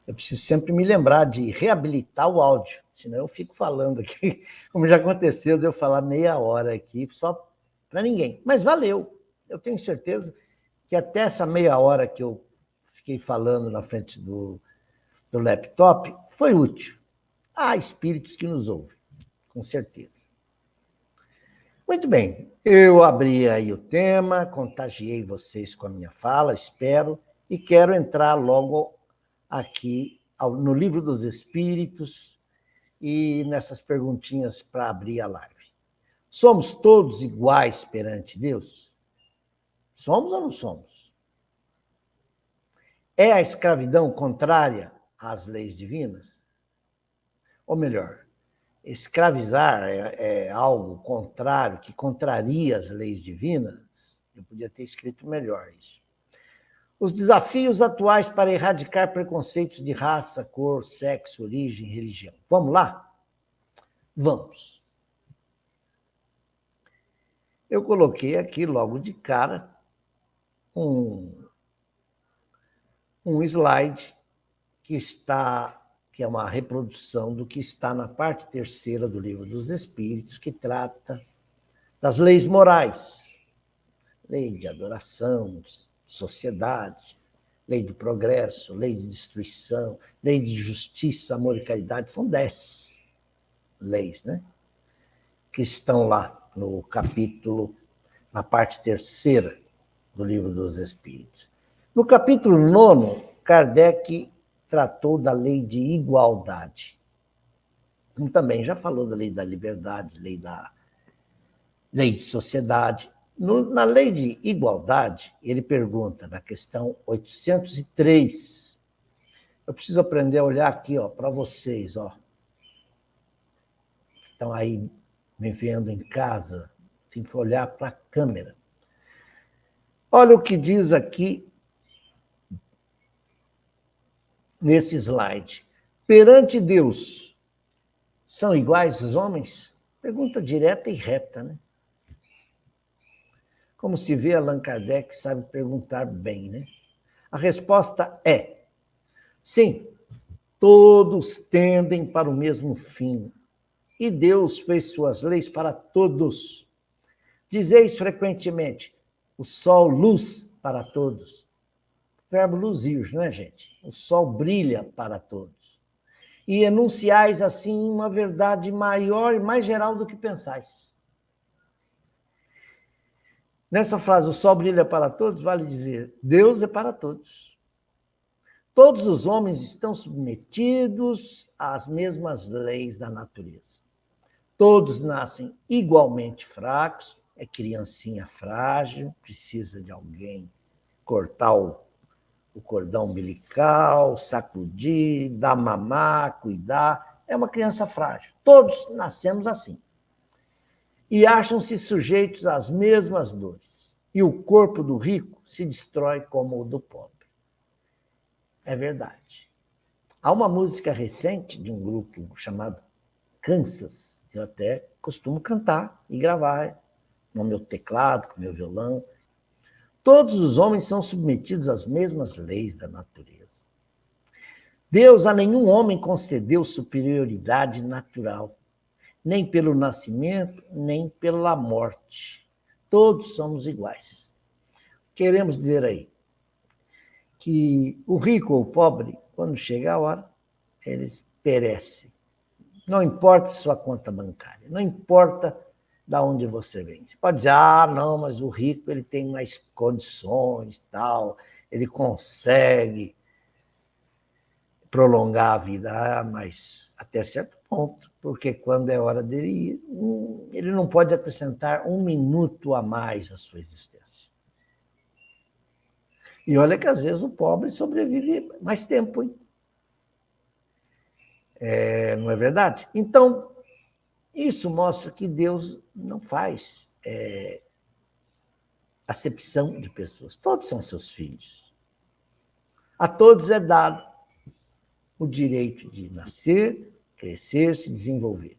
Eu preciso sempre me lembrar de reabilitar o áudio, senão eu fico falando aqui, como já aconteceu de eu falar meia hora aqui, só para ninguém. Mas valeu, eu tenho certeza que até essa meia hora que eu fiquei falando na frente do laptop foi útil. Há espíritos que nos ouvem, com certeza. Muito bem, eu abri aí o tema, contagiei vocês com a minha fala, espero, e quero entrar logo aqui no Livro dos Espíritos e nessas perguntinhas para abrir a live. Somos todos iguais perante Deus? Somos ou não somos? É a escravidão contrária às leis divinas? Ou melhor, escravizar é algo contrário, que contraria as leis divinas? Eu podia ter escrito melhor isso. Os desafios atuais para erradicar preconceitos de raça, cor, sexo, origem, religião. Vamos lá? Vamos. Eu coloquei aqui, logo de cara, um slide que é uma reprodução do que está na parte terceira do Livro dos Espíritos, que trata das leis morais. Lei de adoração, sociedade, lei do progresso, lei de destruição, lei de justiça, amor e caridade. São 10 leis, né? Que estão lá no capítulo, na parte terceira do Livro dos Espíritos. No capítulo 9, Kardec tratou da lei de igualdade. Como também já falou da lei da liberdade, lei de sociedade. Na lei de igualdade, ele pergunta, na questão 803, eu preciso aprender a olhar aqui para vocês, que estão aí me vendo em casa, tem que olhar para a câmera. Olha o que diz aqui nesse slide. Perante Deus, são iguais os homens? Pergunta direta e reta, né? Como se vê, Allan Kardec sabe perguntar bem, né? A resposta é: sim, todos tendem para o mesmo fim. E Deus fez suas leis para todos. Dizeis frequentemente, o sol luz para todos. Verbo luzir, né, gente? O sol brilha para todos. E enunciais, assim, uma verdade maior e mais geral do que pensais. Nessa frase, o sol brilha para todos, vale dizer, Deus é para todos. Todos os homens estão submetidos às mesmas leis da natureza. Todos nascem igualmente fracos, é criancinha frágil, precisa de alguém cortar o cordão umbilical, sacudir, dar mamar, cuidar. É uma criança frágil. Todos nascemos assim. E acham-se sujeitos às mesmas dores. E o corpo do rico se destrói como o do pobre. É verdade. Há uma música recente de um grupo chamado Kansas. Eu até costumo cantar e gravar no meu teclado, com o meu violão. Todos os homens são submetidos às mesmas leis da natureza. Deus a nenhum homem concedeu superioridade natural, nem pelo nascimento, nem pela morte. Todos somos iguais. Queremos dizer aí que o rico ou o pobre, quando chega a hora, eles perecem. Não importa sua conta bancária, não importa de onde você vem. Você pode dizer, não, mas o rico ele tem mais condições, tal, ele consegue prolongar a vida, mas até certo ponto, porque quando é hora dele ir, ele não pode acrescentar um minuto a mais à sua existência. E olha que às vezes o pobre sobrevive mais tempo, hein? Não é verdade? Então, isso mostra que Deus não faz acepção de pessoas. Todos são seus filhos. A todos é dado o direito de nascer, crescer, se desenvolver.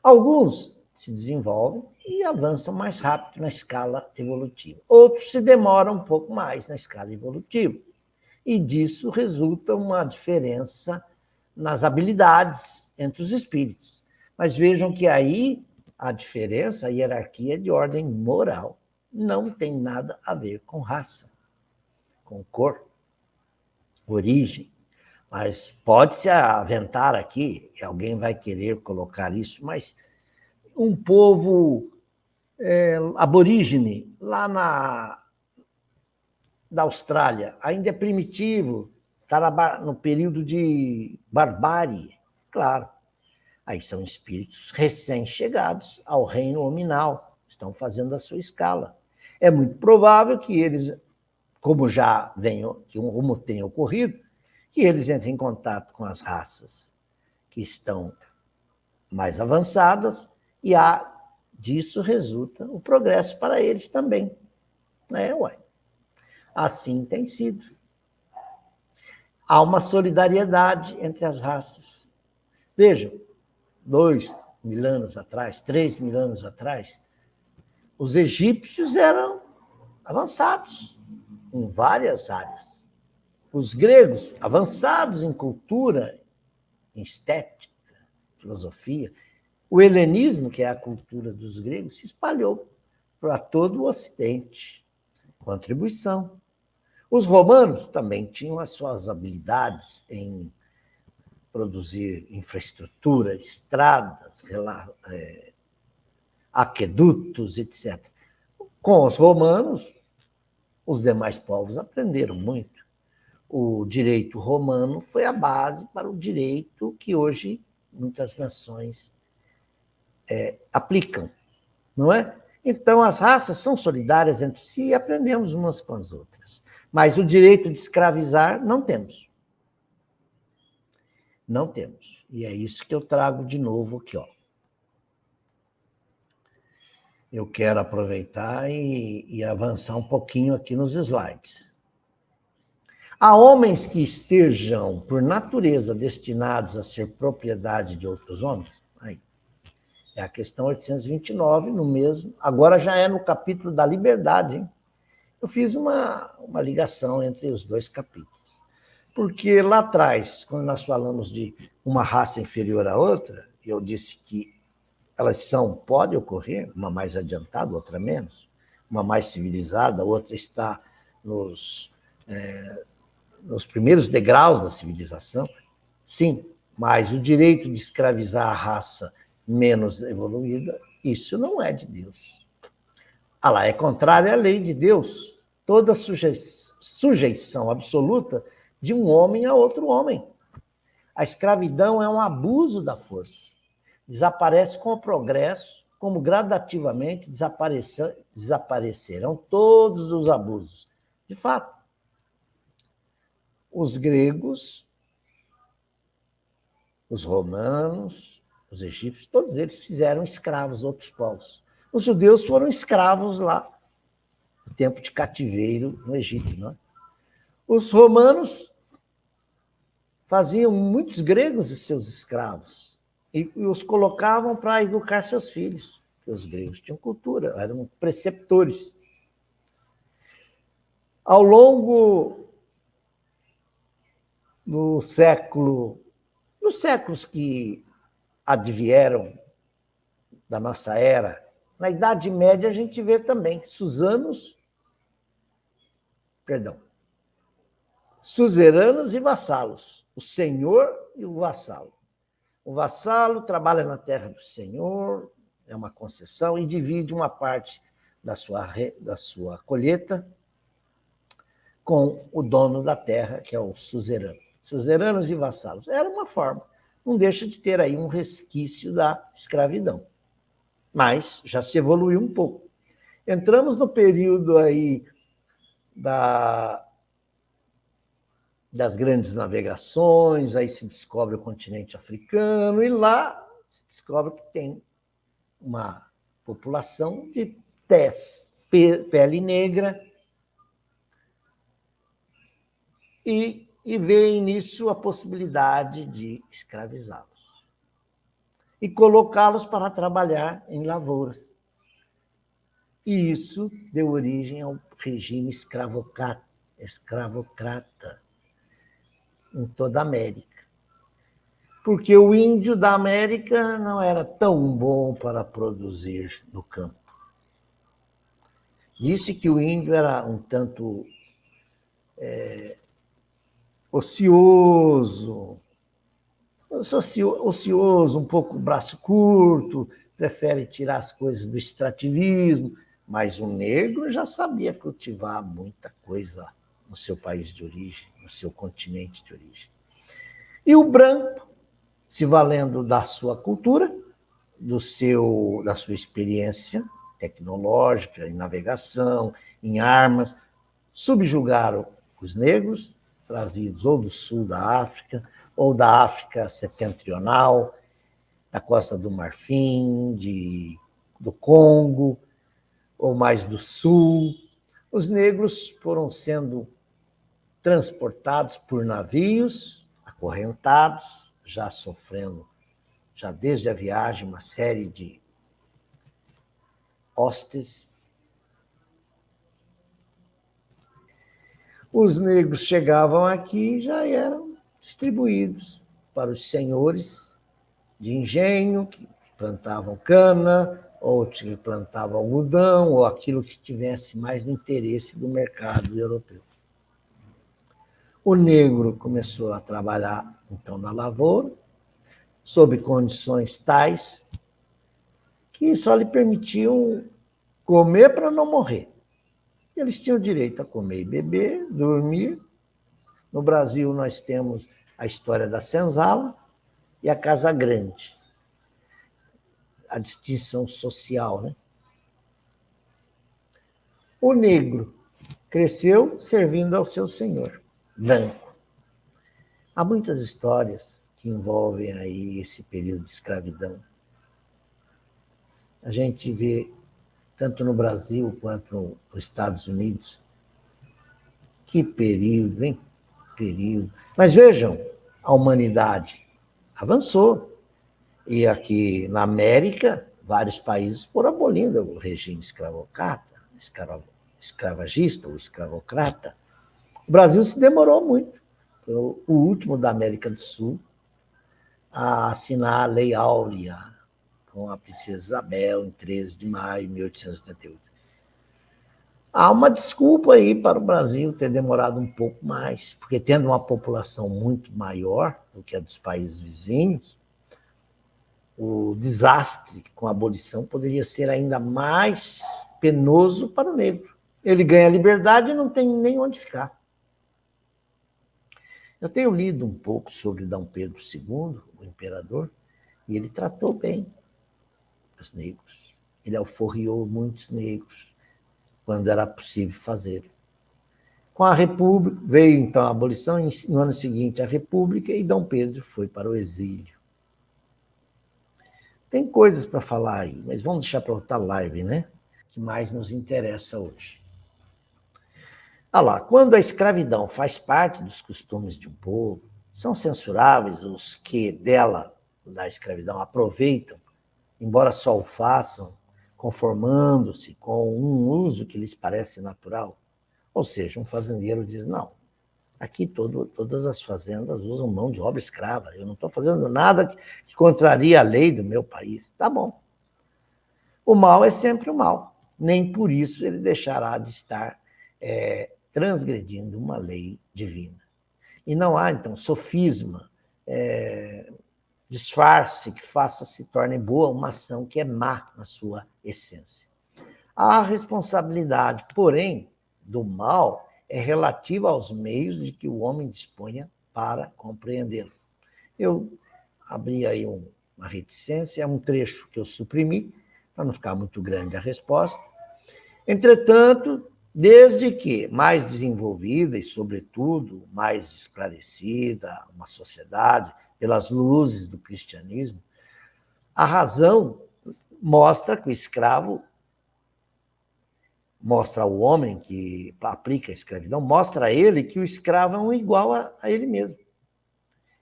Alguns se desenvolvem e avançam mais rápido na escala evolutiva. Outros se demoram um pouco mais na escala evolutiva. E disso resulta uma diferença nas habilidades entre os espíritos. Mas vejam que aí a diferença, a hierarquia é de ordem moral. Não tem nada a ver com raça, com cor, origem. Mas pode-se aventar aqui, e alguém vai querer colocar isso, mas um povo aborígene, lá da Austrália, ainda é primitivo, está no período de barbárie, claro. Aí são espíritos recém-chegados ao reino hominal, estão fazendo a sua escala. É muito provável que eles, como tem ocorrido, que eles entrem em contato com as raças que estão mais avançadas e disso resulta o progresso para eles também. Ué. Assim tem sido. Há uma solidariedade entre as raças. Vejam, 2.000 anos atrás, 3.000 anos atrás, os egípcios eram avançados em várias áreas. Os gregos, avançados em cultura, em estética, filosofia. O helenismo, que é a cultura dos gregos, se espalhou para todo o Ocidente. Contribuição. Os romanos também tinham as suas habilidades em produzir infraestrutura, estradas, aquedutos, etc. Com os romanos, os demais povos aprenderam muito. O direito romano foi a base para o direito que hoje muitas nações aplicam, não é? Então, as raças são solidárias entre si e aprendemos umas com as outras. Mas o direito de escravizar não temos. Não temos. E é isso que eu trago de novo aqui, ó. Eu quero aproveitar e avançar um pouquinho aqui nos slides. Há homens que estejam, por natureza, destinados a ser propriedade de outros homens? Aí. É a questão 829, no mesmo. Agora já é no capítulo da liberdade, hein? Eu fiz uma ligação entre os dois capítulos. Porque lá atrás, quando nós falamos de uma raça inferior à outra, eu disse que pode ocorrer, uma mais adiantada, outra menos, uma mais civilizada, outra está nos primeiros degraus da civilização, sim, mas o direito de escravizar a raça menos evoluída, isso não é de Deus. Lá é contrário à lei de Deus. Toda sujeição absoluta de um homem a outro homem. A escravidão é um abuso da força. Desaparece com o progresso, como gradativamente desaparecerão todos os abusos. De fato, os gregos, os romanos, os egípcios, todos eles fizeram escravos outros povos. Os judeus foram escravos lá, no tempo de cativeiro no Egito, não é? Os romanos faziam muitos gregos de seus escravos e os colocavam para educar seus filhos. Os gregos tinham cultura, eram preceptores. Ao longo dos séculos que advieram da nossa era, na Idade Média a gente vê também suzeranos e vassalos, o senhor e o vassalo. O vassalo trabalha na terra do senhor, é uma concessão, e divide uma parte da sua colheita com o dono da terra, que é o suzerano. Suzeranos e vassalos. Era uma forma. Não deixa de ter aí um resquício da escravidão. Mas já se evoluiu um pouco. Entramos no período aí das grandes navegações, aí se descobre o continente africano, e lá se descobre que tem uma população de pele negra, e veem nisso a possibilidade de escravizá-los e colocá-los para trabalhar em lavouras. E isso deu origem ao regime escravocrata, em toda a América. Porque o índio da América não era tão bom para produzir no campo. Disse que o índio era um tanto ocioso, um pouco braço curto, prefere tirar as coisas do extrativismo, mas o negro já sabia cultivar muita coisa no seu país de origem, no seu continente de origem. E o branco, se valendo da sua cultura, da sua experiência tecnológica, em navegação, em armas, subjugaram os negros, trazidos ou do sul da África, ou da África setentrional, da Costa do Marfim, do Congo, ou mais do sul. Os negros foram sendo transportados por navios, acorrentados, já sofrendo, já desde a viagem, uma série de hostes. Os negros chegavam aqui e já eram distribuídos para os senhores de engenho, que plantavam cana, ou que plantavam algodão, ou aquilo que estivesse mais no interesse do mercado europeu. O negro começou a trabalhar, então, na lavoura, sob condições tais que só lhe permitiam comer para não morrer. Eles tinham direito a comer e beber, dormir. No Brasil, nós temos a história da senzala e a casa grande, a distinção social, né? O negro cresceu servindo ao seu senhor, branco. Há muitas histórias que envolvem aí esse período de escravidão. A gente vê, tanto no Brasil quanto nos Estados Unidos, que período, hein? Período. Mas vejam, a humanidade avançou. E aqui na América, vários países foram abolindo o regime escravagista ou escravocrata. O Brasil se demorou muito. Foi o último da América do Sul a assinar a Lei Áurea com a princesa Isabel em 13 de maio de 1888. Há uma desculpa aí para o Brasil ter demorado um pouco mais, porque tendo uma população muito maior do que a dos países vizinhos, o desastre com a abolição poderia ser ainda mais penoso para o negro. Ele ganha liberdade e não tem nem onde ficar. Eu tenho lido um pouco sobre D. Pedro II, o imperador, e ele tratou bem os negros. Ele alforriou muitos negros quando era possível fazer. Com a República, veio então a abolição, e no ano seguinte a República, e D. Pedro foi para o exílio. Tem coisas para falar aí, mas vamos deixar para outra live, né? Que mais nos interessa hoje. Ah lá, quando a escravidão faz parte dos costumes de um povo, são censuráveis os que dela, da escravidão, aproveitam, embora só o façam, conformando-se com um uso que lhes parece natural. Ou seja, um fazendeiro diz, não, aqui todas as fazendas usam mão de obra escrava, eu não estou fazendo nada que contraria a lei do meu país. Tá bom. O mal é sempre o mal. Nem por isso ele deixará de estar transgredindo uma lei divina. E não há, então, sofisma, disfarce que se torne boa uma ação que é má na sua essência. A responsabilidade, porém, do mal é relativa aos meios de que o homem disponha para compreendê-lo. Eu abri aí uma reticência, é um trecho que eu suprimi, para não ficar muito grande a resposta. Entretanto, desde que mais desenvolvida e, sobretudo, mais esclarecida uma sociedade pelas luzes do cristianismo, a razão mostra que o escravo, mostra ao homem que aplica a escravidão, mostra a ele que o escravo é um igual a ele mesmo.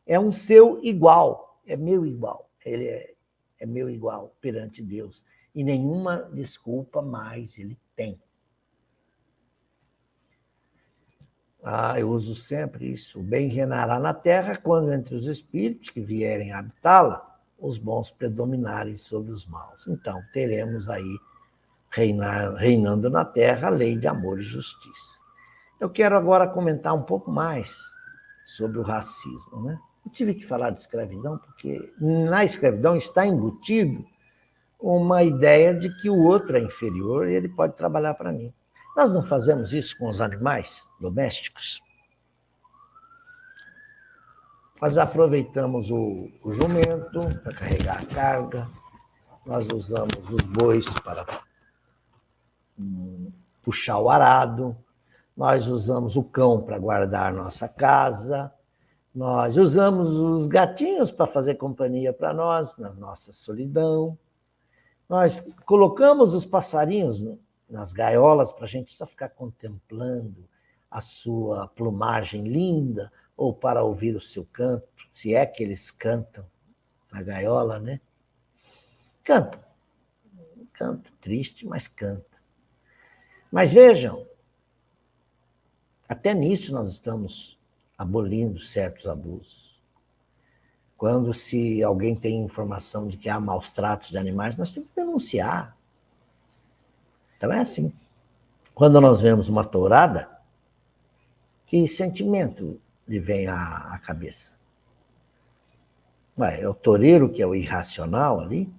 É um seu igual, é meu igual. Ele é meu igual perante Deus. E nenhuma desculpa mais ele tem. Eu uso sempre isso. O bem reinará na terra quando entre os espíritos que vierem habitá-la, os bons predominarem sobre os maus. Então, teremos aí reinando na terra a lei de amor e justiça. Eu quero agora comentar um pouco mais sobre o racismo, né? Eu tive que falar de escravidão porque na escravidão está embutido uma ideia de que o outro é inferior e ele pode trabalhar para mim. Nós não fazemos isso com os animais domésticos? Nós aproveitamos o jumento para carregar a carga, nós usamos os bois para puxar o arado, nós usamos o cão para guardar nossa casa, nós usamos os gatinhos para fazer companhia para nós, na nossa solidão. Nós colocamos os passarinhos nas gaiolas para a gente só ficar contemplando a sua plumagem linda ou para ouvir o seu canto, se é que eles cantam na gaiola, né? Cantam. Canta, triste, mas canta. Mas vejam, até nisso nós estamos abolindo certos abusos. Quando se alguém tem informação de que há maus tratos de animais, nós temos que denunciar. Então é assim. Quando nós vemos uma tourada, que sentimento lhe vem à cabeça? É o toureiro que é o irracional ali.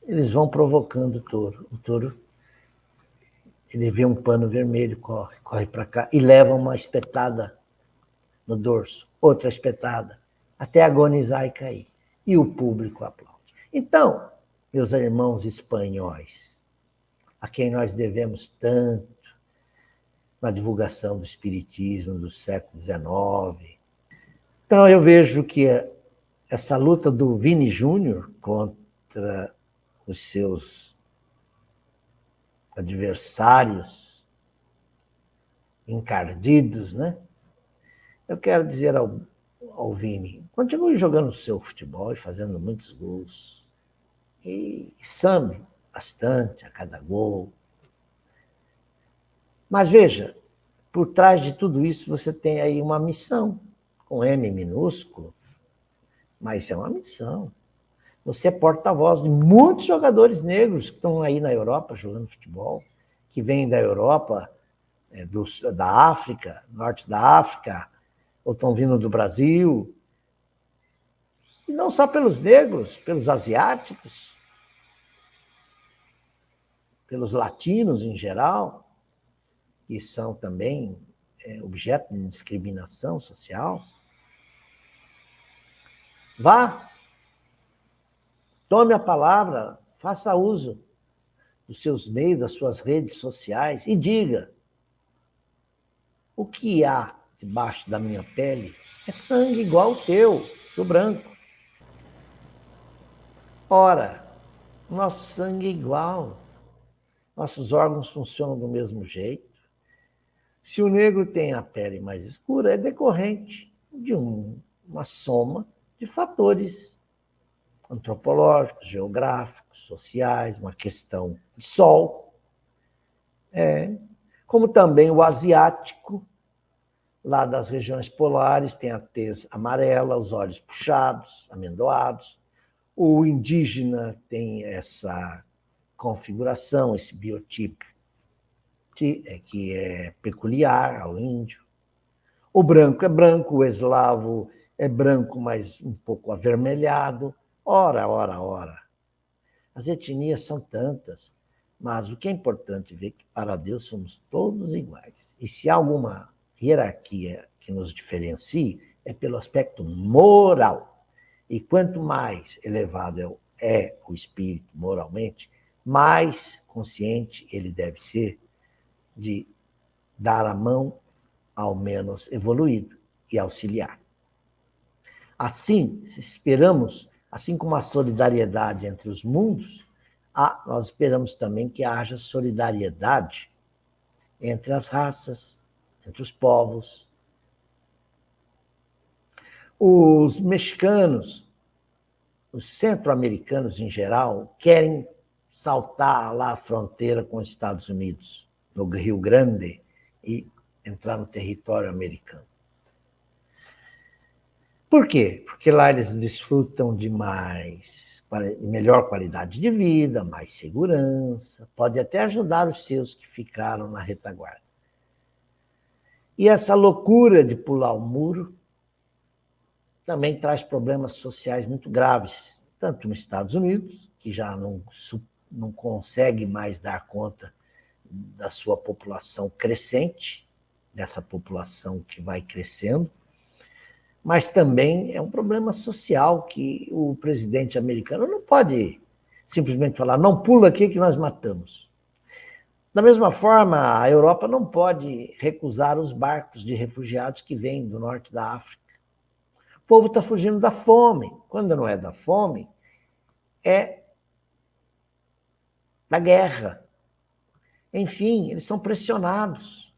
Eles vão provocando o touro. O touro, ele vê um pano vermelho, corre para cá e leva uma espetada no dorso, outra espetada, até agonizar e cair. E o público aplaude. Então, meus irmãos espanhóis, a quem nós devemos tanto na divulgação do espiritismo do século XIX. Então, eu vejo que essa luta do Vini Júnior contra os seus adversários encardidos, né? Eu quero dizer ao Vini, continue jogando o seu futebol e fazendo muitos gols. E sambe bastante a cada gol. Mas veja, por trás de tudo isso você tem aí uma missão, com M minúsculo, mas é uma missão. Você é porta-voz de muitos jogadores negros que estão aí na Europa jogando futebol, que vêm da Europa, da África, norte da África, ou estão vindo do Brasil. E não só pelos negros, pelos asiáticos, pelos latinos em geral, que são também objeto de discriminação social. Vá, tome a palavra, faça uso dos seus meios, das suas redes sociais e diga: o que há debaixo da minha pele é sangue igual o teu, do branco. Ora, nosso sangue é igual, nossos órgãos funcionam do mesmo jeito. Se o negro tem a pele mais escura, é decorrente de uma soma de fatores antropológicos, geográficos, sociais, uma questão de sol. Como também o asiático, lá das regiões polares, tem a tez amarela, os olhos puxados, amendoados. O indígena tem essa configuração, esse biotipo que é peculiar ao índio. O branco é branco, o eslavo é branco, mas um pouco avermelhado. Ora. As etnias são tantas, mas o que é importante ver é que para Deus somos todos iguais. E se há alguma hierarquia que nos diferencie, é pelo aspecto moral. E quanto mais elevado é o espírito moralmente, mais consciente ele deve ser de dar a mão ao menos evoluído e auxiliar. Assim, esperamos, assim como a solidariedade entre os mundos, nós esperamos também que haja solidariedade entre as raças, entre os povos. Os mexicanos, os centro-americanos em geral, querem saltar lá a fronteira com os Estados Unidos, no Rio Grande, e entrar no território americano. Por quê? Porque lá eles desfrutam de melhor qualidade de vida, mais segurança, pode até ajudar os seus que ficaram na retaguarda. E essa loucura de pular o muro também traz problemas sociais muito graves, tanto nos Estados Unidos, que já não consegue mais dar conta da sua população crescente, dessa população que vai crescendo, mas também é um problema social que o presidente americano não pode simplesmente falar, não pula aqui que nós matamos. Da mesma forma, a Europa não pode recusar os barcos de refugiados que vêm do norte da África. O povo está fugindo da fome. Quando não é da fome, é da guerra. Enfim, eles são pressionados.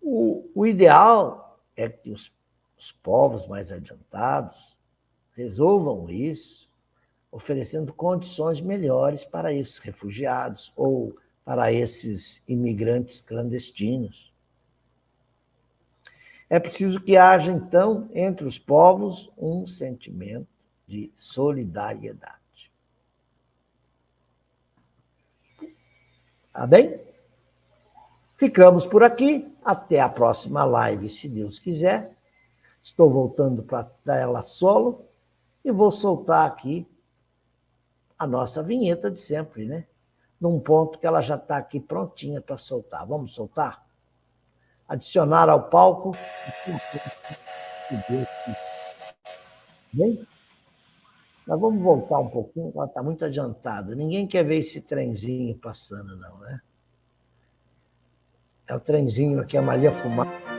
O ideal é que os povos mais adiantados resolvam isso, oferecendo condições melhores para esses refugiados ou para esses imigrantes clandestinos. É preciso que haja, então, entre os povos, um sentimento de solidariedade. Tá bem? Ficamos por aqui. Até a próxima live, se Deus quiser. Estou voltando para a tela solo e vou soltar aqui a nossa vinheta de sempre, né? Num ponto que ela já está aqui prontinha para soltar. Vamos soltar? Adicionar ao palco. Bem? Nós vamos voltar um pouquinho, ela está muito adiantada. Ninguém quer ver esse trenzinho passando, não, né? É o trenzinho aqui, a Maria Fumaça.